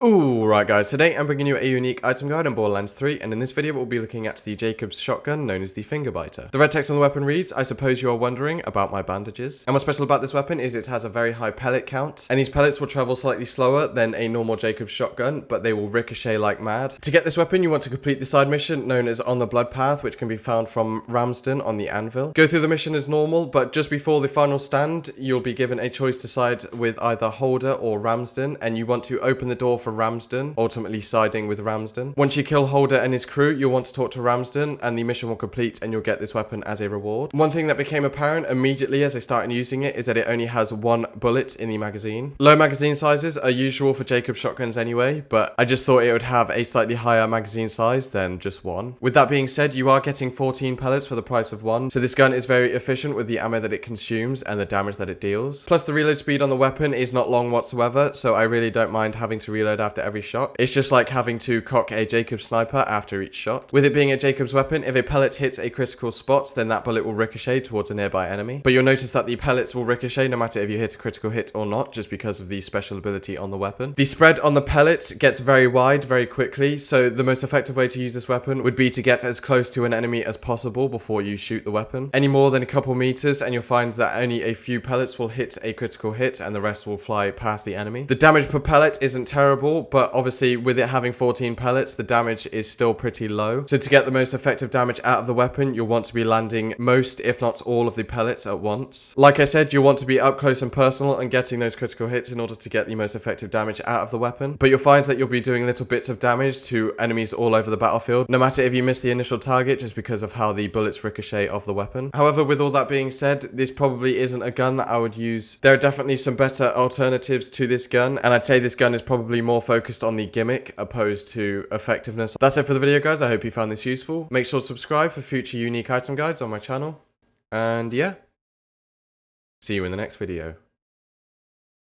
Alright guys, today I'm bringing you a unique item guide on Borderlands 3, and in this video we'll be looking at the Jacobs shotgun known as the Fingerbiter. The red text on the weapon reads, "I suppose you are wondering about my bandages." And what's special about this weapon is it has a very high pellet count, and these pellets will travel slightly slower than a normal Jacobs shotgun, but they will ricochet like mad. To get this weapon you want to complete the side mission known as On the Blood Path, which can be found from Ramsden on the Anvil. Go through the mission as normal, but just before the final stand you'll be given a choice to side with either Holder or Ramsden, and you want to open the door for Ramsden, ultimately siding with Ramsden. Once you kill Holder and his crew, you'll want to talk to Ramsden, and the mission will complete and you'll get this weapon as a reward. One thing that became apparent immediately as I started using it is that it only has one bullet in the magazine. Low magazine sizes are usual for Jacobs shotguns anyway, but I just thought it would have a slightly higher magazine size than just one. With that being said, you are getting 14 pellets for the price of one, so this gun is very efficient with the ammo that it consumes and the damage that it deals. Plus the reload speed on the weapon is not long whatsoever, so I really don't mind having to reload after every shot. It's just like having to cock a Jacobs sniper after each shot. With it being a Jacobs weapon, if a pellet hits a critical spot, then that bullet will ricochet towards a nearby enemy. But you'll notice that the pellets will ricochet no matter if you hit a critical hit or not, just because of the special ability on the weapon. The spread on the pellet gets very wide very quickly, so the most effective way to use this weapon would be to get as close to an enemy as possible before you shoot the weapon. Any more than a couple meters and you'll find that only a few pellets will hit a critical hit and the rest will fly past the enemy. The damage per pellet isn't terrible, but obviously with it having 14 pellets, the damage is still pretty low. So to get the most effective damage out of the weapon, you'll want to be landing most, if not all, of the pellets at once. Like I said, you'll want to be up close and personal and getting those critical hits in order to get the most effective damage out of the weapon. But you'll find that you'll be doing little bits of damage to enemies all over the battlefield, no matter if you miss the initial target, just because of how the bullets ricochet off the weapon. However, with all that being said, this probably isn't a gun that I would use. There are definitely some better alternatives to this gun, and I'd say this gun is probably more focused on the gimmick opposed to effectiveness. That's it for the video, guys. I hope you found this useful. Make sure to subscribe for future unique item guides on my channel. And yeah, see you in the next video.